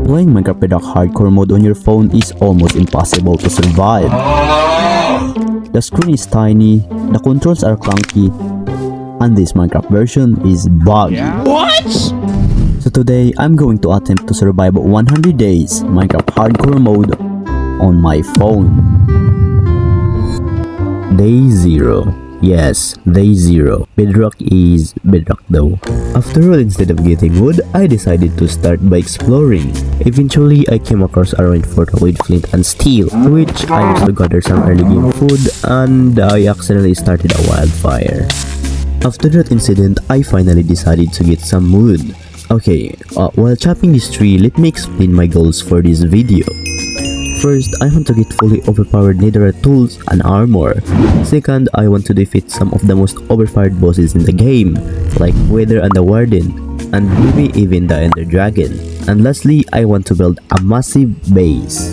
Playing Minecraft with a hardcore mode on your phone is almost impossible to survive. The screen is tiny, the controls are clunky, and this Minecraft version is buggy. What? So today, I'm going to attempt to survive 100 days Minecraft hardcore mode on my phone. Day 0. Yes, day 0. Bedrock is bedrock though. After all, instead of getting wood, I decided to start by exploring. Eventually, I came across a rainforest with flint and steel, which I used to gather some early game food, and I accidentally started a wildfire. After that incident, I finally decided to get some wood. Okay, while chopping this tree, let me explain my goals for this video. First, I want to get fully overpowered Netherite tools and armor. Second, I want to defeat some of the most overpowered bosses in the game, like Nether and the Warden, and maybe even the Ender Dragon. And lastly, I want to build a massive base,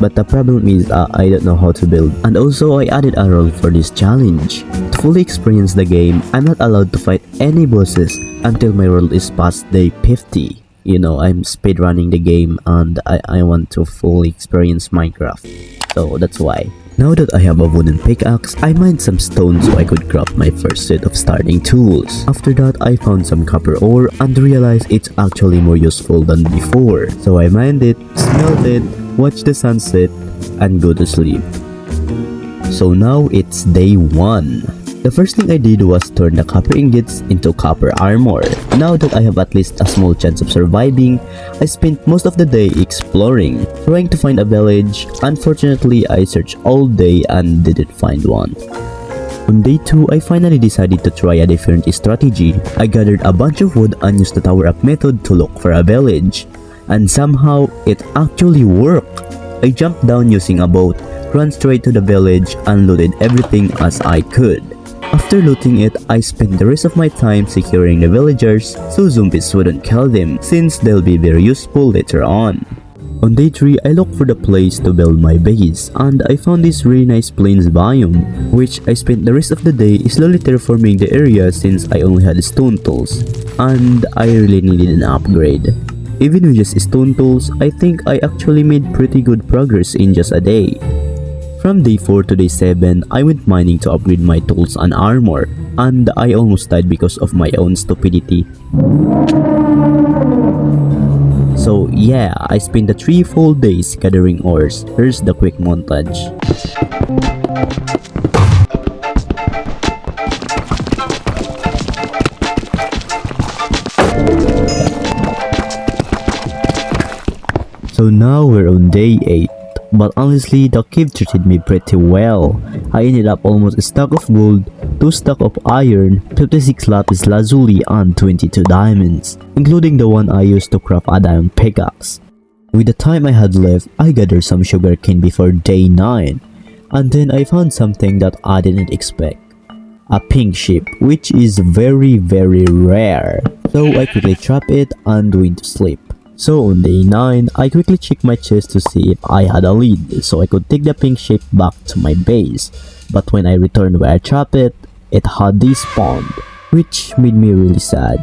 But the problem is, I don't know how to build. And also, I added a role for this challenge. To fully experience the game, I'm not allowed to fight any bosses until my world is past day 50. I'm speedrunning the game and I want to fully experience Minecraft. So that's why. Now that I have a wooden pickaxe, I mined some stone so I could craft my first set of starting tools. After that, I found some copper ore and realized it's actually more useful than before. So I mined it, smelted, watched the sunset, and go to sleep. So now it's day 1. The first thing I did was turn the copper ingots into copper armor. Now that I have at least a small chance of surviving, I spent most of the day exploring, trying to find a village. Unfortunately, I searched all day and didn't find one. On day 2, I finally decided to try a different strategy. I gathered a bunch of wood and used the tower up method to look for a village. And somehow, it actually worked. I jumped down using a boat, ran straight to the village, and looted everything as I could. After looting it, I spent the rest of my time securing the villagers so zombies wouldn't kill them, since they'll be very useful later on. On day 3, I looked for the place to build my base, and I found this really nice plains biome, which I spent the rest of the day slowly terraforming the area since I only had stone tools, and I really needed an upgrade. Even with just stone tools, I think I actually made pretty good progress in just a day. From day 4 to day 7, I went mining to upgrade my tools and armor, and I almost died because of my own stupidity. So yeah, I spent the 3 full days gathering ores. Here's the quick montage. So now we're on day 8. But honestly, the cave treated me pretty well. I ended up almost a stack of gold, 2 stacks of iron, 56 lapis lazuli, and 22 diamonds, including the one I used to craft a diamond pickaxe. With the time I had left, I gathered some sugarcane before day 9, and then I found something that I didn't expect. A pink sheep, which is very rare. So I quickly trapped it and went to sleep. So on day 9, I quickly checked my chest to see if I had a lead so I could take the pink sheep back to my base. But when I returned where I trapped it, it had despawned, which made me really sad.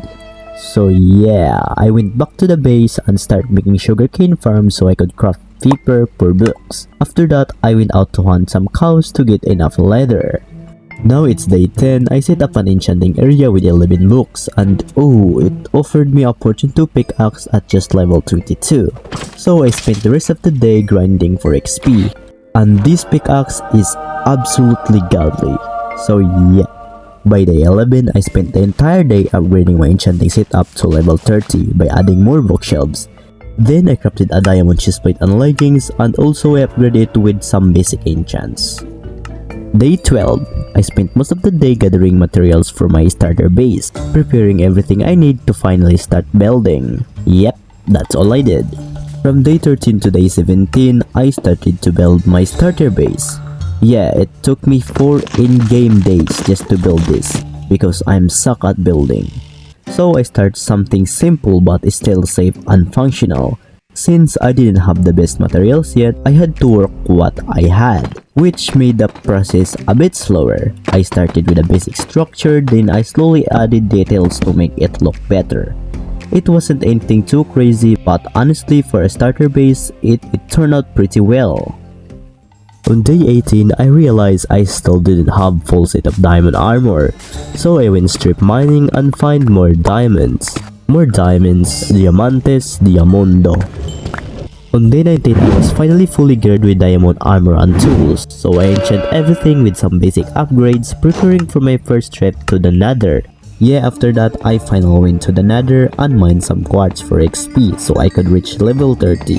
So yeah, I went back to the base and started making sugarcane farm so I could craft paper for books. After that, I went out to hunt some cows to get enough leather. Now it's day 10, I set up an enchanting area with 11 books, and it offered me a fortune 2 pickaxe at just level 22. So I spent the rest of the day grinding for XP, and this pickaxe is absolutely godly. So yeah, by day 11, I spent the entire day upgrading my enchanting setup to level 30 by adding more bookshelves. Then I crafted a diamond chestplate and leggings, and also I upgraded it with some basic enchants. Day 12, I spent most of the day gathering materials for my starter base, preparing everything I need to finally start building. Yep, that's all I did. From day 13 to day 17, I started to build my starter base. Yeah, it took me 4 in-game days just to build this, because I'm suck at building. So I started something simple but still safe and functional. Since I didn't have the best materials yet, I had to work what I had, which made the process a bit slower. I started with a basic structure, then I slowly added details to make it look better. It wasn't anything too crazy, but honestly for a starter base, it turned out pretty well. On day 18, I realized I still didn't have full set of diamond armor, so I went strip mining and find more diamonds. More diamonds, diamantes, diamondo. On day 19, I was finally fully geared with diamond armor and tools, so I enchant everything with some basic upgrades, preparing for my first trip to the Nether. Yeah, after that, I finally went to the Nether and mined some quartz for XP so I could reach level 30.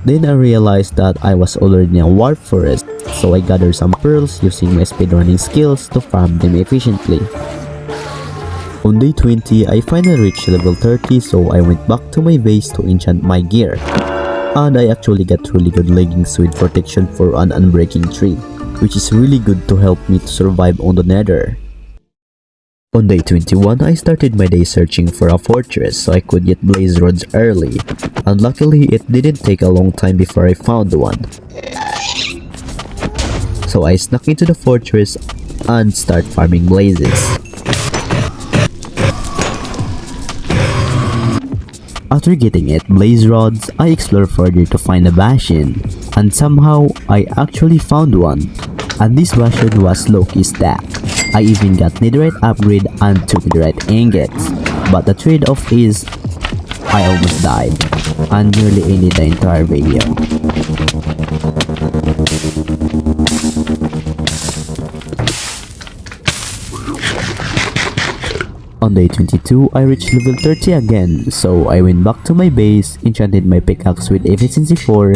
Then I realized that I was already in a warp forest, so I gathered some pearls using my speedrunning skills to farm them efficiently. On day 20, I finally reached level 30, so I went back to my base to enchant my gear. And I actually got really good leggings with protection for an unbreaking tree, which is really good to help me to survive on the Nether. On day 21, I started my day searching for a fortress so I could get blaze rods early, and luckily it didn't take a long time before I found one. So I snuck into the fortress and start farming blazes. After getting it blaze rods, I explored further to find a bastion, and somehow I actually found one, and this bastion was low-key stacked. I even got Netherite upgrade and 2 Netherite ingots, but the trade-off is I almost died and nearly ended the entire video. On day 22, I reached level 30 again, so I went back to my base, enchanted my pickaxe with efficiency 4,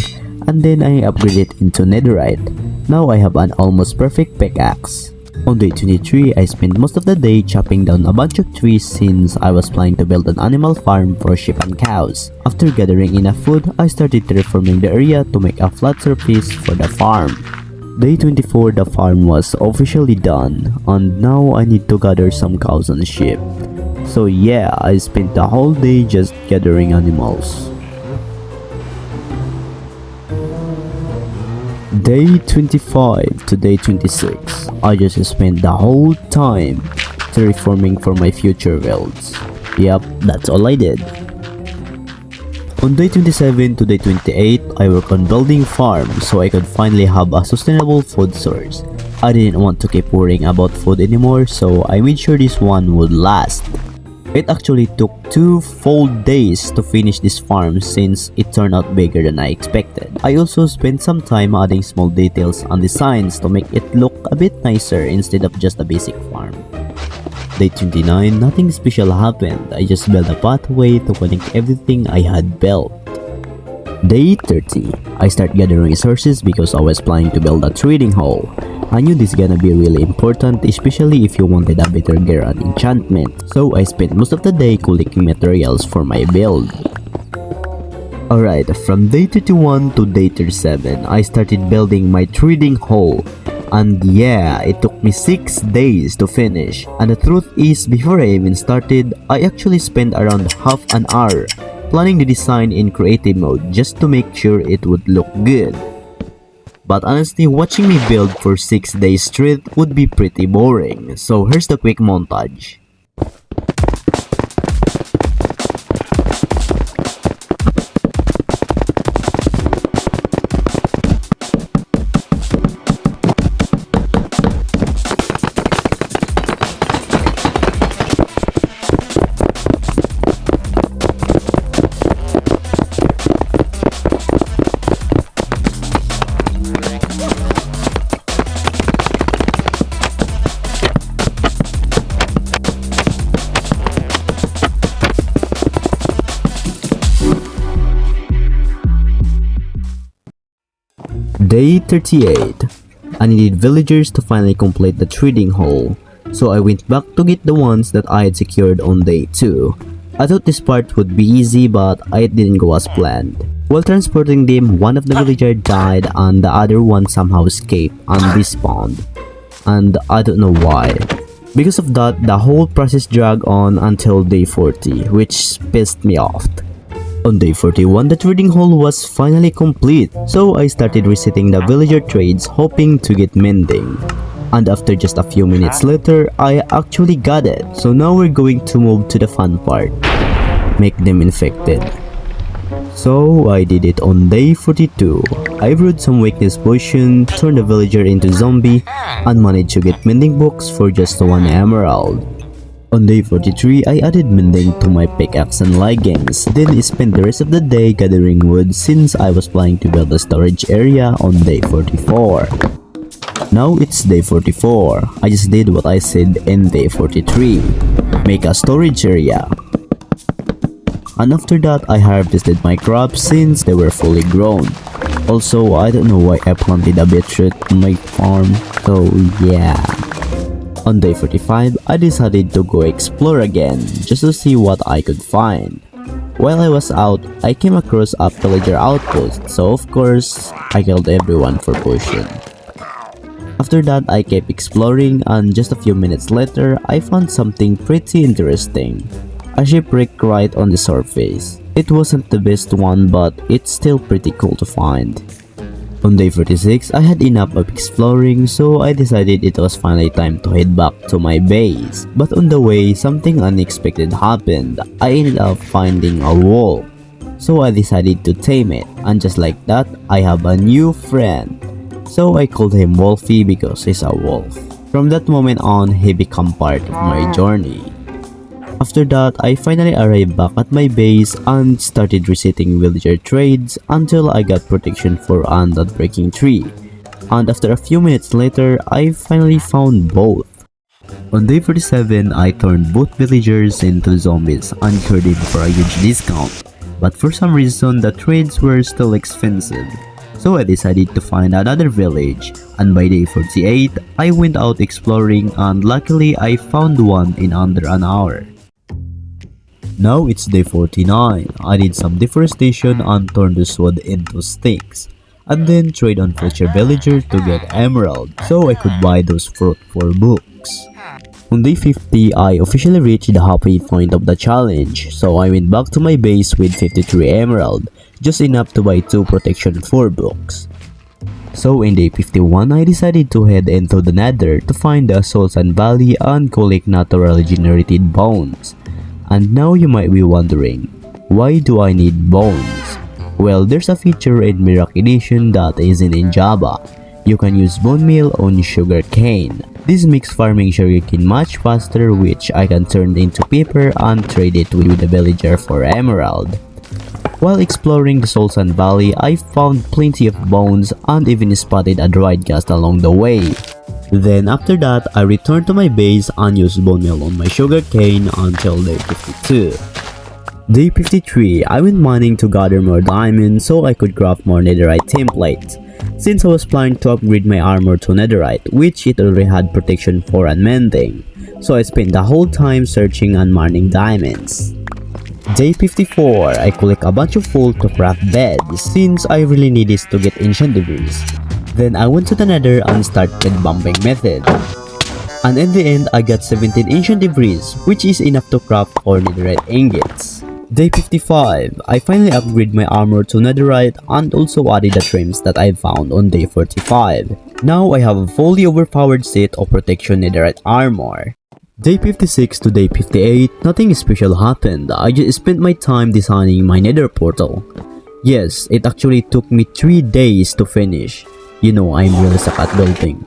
and then I upgraded it into Netherite. Now I have an almost perfect pickaxe. On day 23, I spent most of the day chopping down a bunch of trees since I was planning to build an animal farm for sheep and cows. After gathering enough food, I started terraforming the area to make a flat surface for the farm. Day 24, the farm was officially done, and now I need to gather some cows and sheep. So yeah, I spent the whole day just gathering animals. Day 25 to day 26, I just spent the whole time terraforming for my future builds. Yep, that's all I did. On day 27 to day 28, I worked on building farm so I could finally have a sustainable food source. I didn't want to keep worrying about food anymore, so I made sure this one would last. It actually took 2 full days to finish this farm since it turned out bigger than I expected. I also spent some time adding small details and designs to make it look a bit nicer instead of just a basic farm. Day 29, nothing special happened. I just built a pathway to connect everything I had built. Day 30, I start gathering resources because I was planning to build a trading hall. I knew this gonna be really important, especially if you wanted a better gear and enchantment, so I spent most of the day collecting materials for my build. Alright, from day 31 to day 37, I started building my trading hall. And yeah, it took me 6 days to finish. And the truth is, before I even started, I actually spent around half an hour planning the design in creative mode just to make sure it would look good. But honestly, watching me build for 6 days straight would be pretty boring, so here's the quick montage. Day 38. I needed villagers to finally complete the trading hall, so I went back to get the ones that I had secured on day 2. I thought this part would be easy, but it didn't go as planned. While transporting them, one of the villagers died and the other one somehow escaped and respawned. And I don't know why. Because of that, the whole process dragged on until day 40, which pissed me off. On day 41, the trading hall was finally complete, so I started resetting the villager trades hoping to get mending. And after just a few minutes later, I actually got it. So now we're going to move to the fun part. make them infected. So I did it on day 42. I brewed some weakness potion, turned the villager into zombie, and managed to get mending books for just 1 emerald. On day 43, I added mending to my pickaxe and leggings, then spent the rest of the day gathering wood since I was planning to build a storage area on day 44. Now it's day 44. I just did what I said in day 43. Make a storage area. And after that, I harvested my crops since they were fully grown. Also, I don't know why I planted a beetroot on my farm, so yeah. On day 45, I decided to go explore again, just to see what I could find. While I was out, I came across a villager outpost, so of course, I killed everyone for potion. After that, I kept exploring, and just a few minutes later, I found something pretty interesting. A shipwreck right on the surface. It wasn't the best one, but it's still pretty cool to find. On day 46, I had enough of exploring, so I decided it was finally time to head back to my base. But on the way, something unexpected happened. I ended up finding a wolf. So I decided to tame it, and just like that, I have a new friend. So I called him Wolfie because he's a wolf. From that moment on, he became part of my journey. After that, I finally arrived back at my base and started resetting villager trades until I got protection for an unbreaking tree. And after a few minutes later, I finally found both. On day 47, I turned both villagers into zombies and traded them for a huge discount. But for some reason, the trades were still expensive. So I decided to find another village, and by day 48, I went out exploring and luckily I found one in under an hour. Now it's day 49. I did some deforestation and turned this wood into sticks, and then trade on future villager to get emerald so I could buy those fruit for books. On day 50, I officially reached the halfway point of the challenge, so I went back to my base with 53 emerald, just enough to buy 2 protection for books. So in day 51, I decided to head into the Nether to find the Soul Sand Valley and collect naturally generated bones. And now you might be wondering, why do I need bones? Well, there's a feature in Mirac Edition that isn't in Java. You can use bone meal on sugar cane. This makes farming sugarcane much faster, which I can turn into paper and trade it with the villager for emerald. While exploring the Soul Sand Valley, I found plenty of bones and even spotted a dried ghast along the way. Then after that, I returned to my base and used bone meal on my sugarcane until day 52. Day 53, I went mining to gather more diamonds so I could craft more netherite templates. Since I was planning to upgrade my armor to netherite, which it already had protection for and mending, so I spent the whole time searching and mining diamonds. Day 54, I collect a bunch of wool to craft beds since I really need this to get ancient debris. Then I went to the Nether and started bumping method. And in the end, I got 17 ancient debris, which is enough to craft 4 netherite ingots. Day 55, I finally upgraded my armor to netherite and also added the trims that I found on day 45. Now I have a fully overpowered set of protection netherite armor. Day 56 to day 58, nothing special happened. I just spent my time designing my nether portal. Yes, it actually took me 3 days to finish. You know, I'm really stuck at building.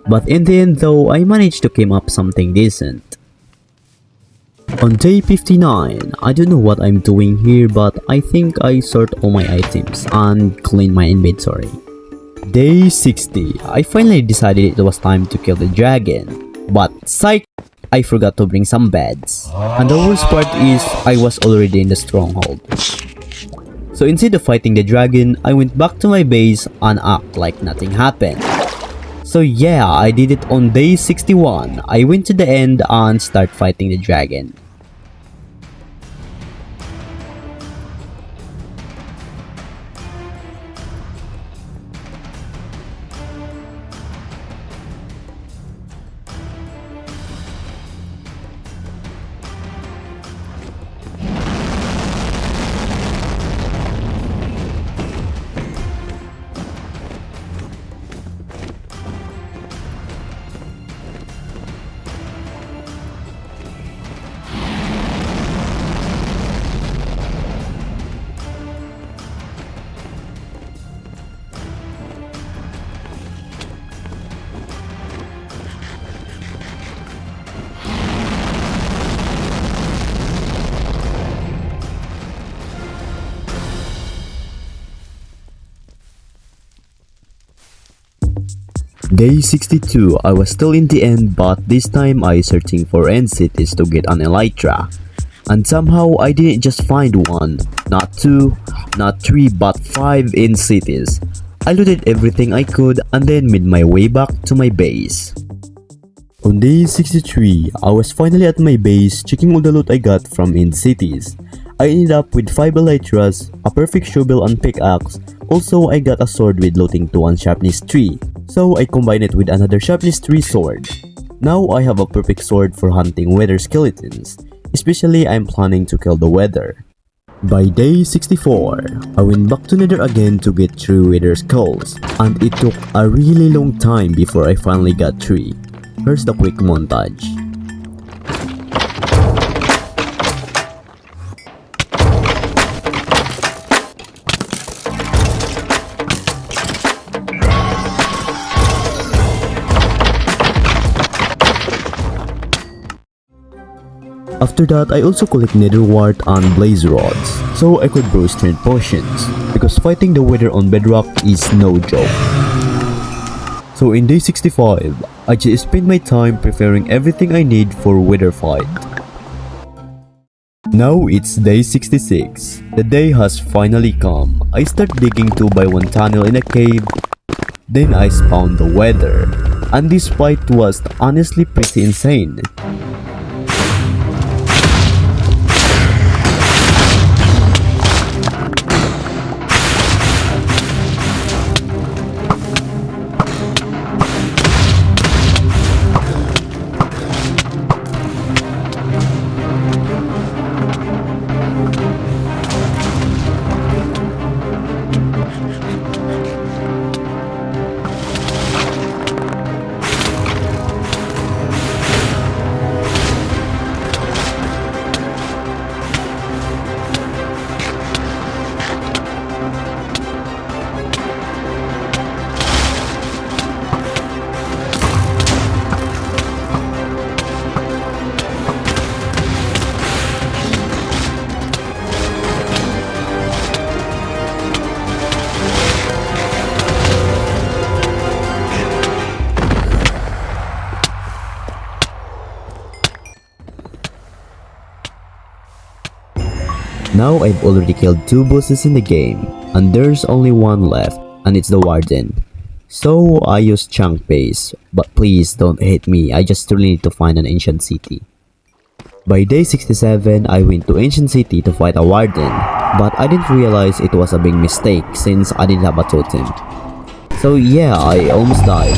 But in the end though, I managed to come up something decent. On day 59, I don't know what I'm doing here, but I think I sort all my items and clean my inventory. Day 60, I finally decided it was time to kill the dragon. But psych! I forgot to bring some beds. And the worst part is, I was already in the stronghold. So instead of fighting the dragon, I went back to my base and act like nothing happened. So yeah, I did it on day 61. I went to the end and start fighting the dragon. Day 62, I was still in the end, but this time I searching for end cities to get an elytra. And somehow I didn't just find one, not two, not three, but 5 end cities. I looted everything I could and then made my way back to my base. On day 63, I was finally at my base checking all the loot I got from end cities. I ended up with 5 elytras, a perfect shovel and pickaxe. Also, I got a sword with looting 2 and sharpness 3. So I combined it with another sharpness 3 sword. Now I have a perfect sword for hunting wither skeletons. Especially I'm planning to kill the wither. By day 64, I went back to Nether again to get 3 wither skulls. And it took a really long time before I finally got 3. Here's the quick montage. After that, I also collect nether wart and blaze rods, so I could brew strength potions, because fighting the wither on bedrock is no joke. So in day 65, I just spend my time preparing everything I need for wither fight. Now it's day 66. The day has finally come. I start digging 2x1 tunnel in a cave, then I spawned the wither, and this fight was honestly pretty insane. Now I've already killed 2 bosses in the game, and there's only one left, and it's the Warden. So I use chunk base, but please don't hate me, I just really need to find an ancient city. By day 67, I went to ancient city to fight a Warden, but I didn't realize it was a big mistake since I didn't have a totem. So yeah, I almost died.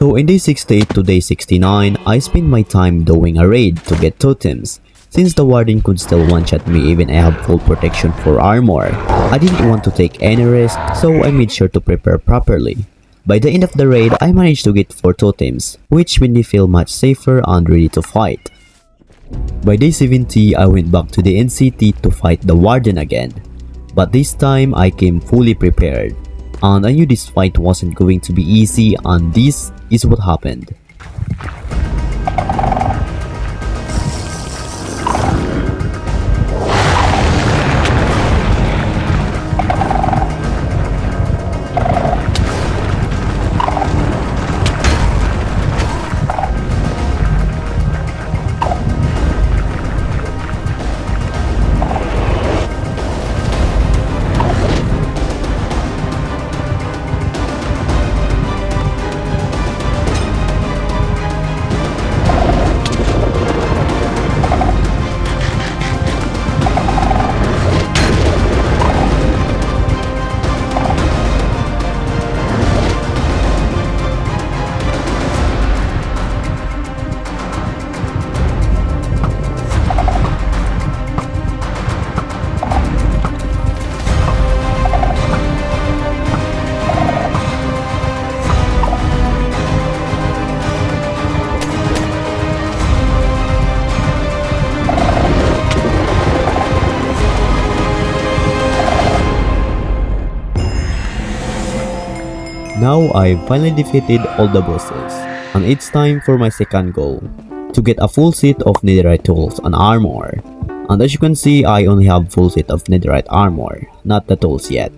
So in day 68 to day 69, I spent my time doing a raid to get totems. Since the Warden could still one-shot me even I have full protection for armor, I didn't want to take any risk, so I made sure to prepare properly. By the end of the raid, I managed to get 4 totems, which made me feel much safer and ready to fight. By day 70, I went back to the NCT to fight the Warden again. But this time, I came fully prepared. And I knew this fight wasn't going to be easy, and this is what happened. Now I finally defeated all the bosses. And it's time for my second goal, to get a full set of netherite tools and armor. And as you can see, I only have full set of netherite armor, not the tools yet.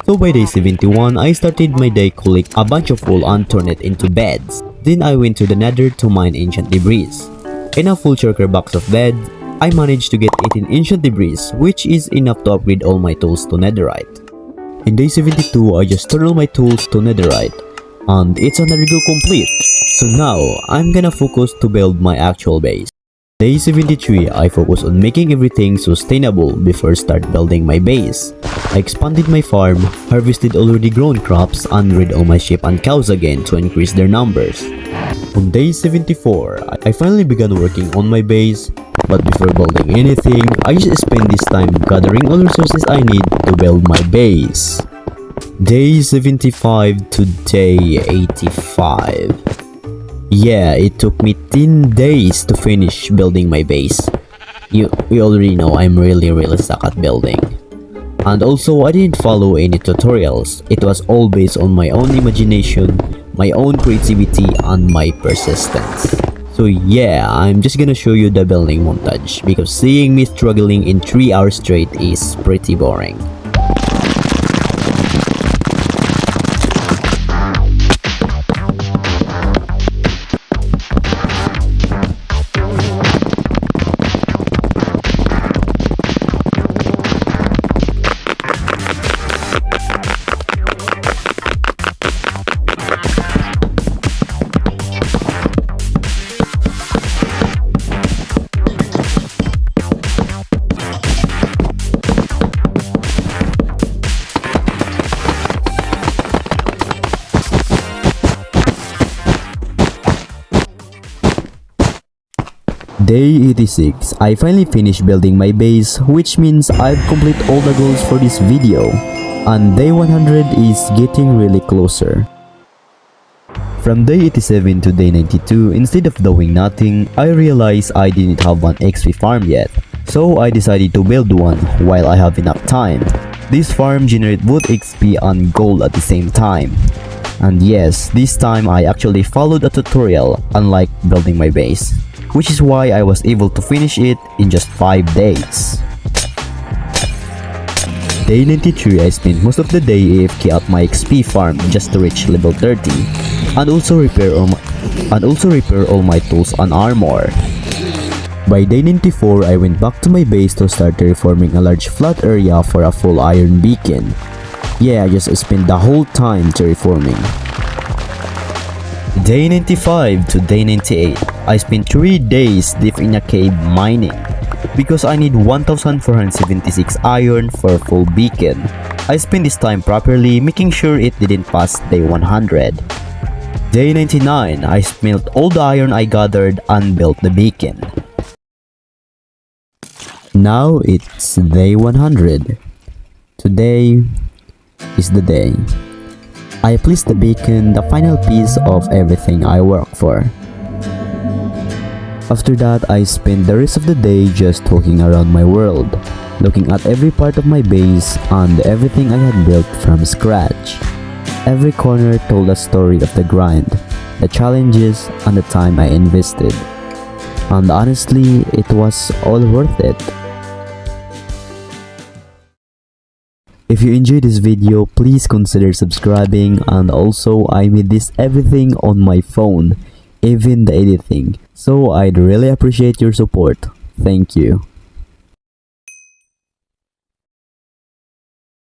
So by day 71, I started my day collect a bunch of wool and turn it into beds. Then I went to the nether to mine ancient debris. In a full shulker box of bed, I managed to get 18 ancient debris, which is enough to upgrade all my tools to netherite. In day 72, I just turned all my tools to netherite, and it's another go complete. So now, I'm gonna focus to build my actual base. Day 73, I focus on making everything sustainable before start building my base. I expanded my farm, harvested already grown crops, and rid all my sheep and cows again to increase their numbers. On day 74, I finally began working on my base, but before building anything, I just spent this time gathering all resources I need to build my base. Day 75 to day 85. Yeah, it took me 10 days to finish building my base. You already know I'm really stuck at building. And also, I didn't follow any tutorials. It was all based on my own imagination, my own creativity, and my persistence. So yeah, I'm just gonna show you the building montage because seeing me struggling in 3 hours straight is pretty boring. Day 86, I finally finished building my base, which means I've completed all the goals for this video. And day 100 is getting really closer. From day 87 to day 92, instead of doing nothing, I realized I didn't have one XP farm yet. So I decided to build one while I have enough time. This farm generates both XP and gold at the same time. And yes, this time I actually followed a tutorial, unlike building my base, which is why I was able to finish it in just 5 days. Day 93, I spent most of the day AFK at my XP farm just to reach level 30, and also repair all my tools and armor. By day 94, I went back to my base to start terraforming a large flat area for a full iron beacon. Yeah, I just spent the whole time terraforming. Day 95 to day 98, I spent 3 days deep in a cave mining because I need 1476 iron for a full beacon. I spent this time properly, making sure it didn't pass day 100. Day 99, I smelt all the iron I gathered and built the beacon. Now it's day 100. Today is the day. I placed the beacon, the final piece of everything I work for. After that, I spent the rest of the day just walking around my world, looking at every part of my base and everything I had built from scratch. Every corner told a story of the grind, the challenges, and the time I invested. And honestly, it was all worth it. If you enjoyed this video, please consider subscribing, and also I made this everything on my phone, even the editing. So I'd really appreciate your support. Thank you.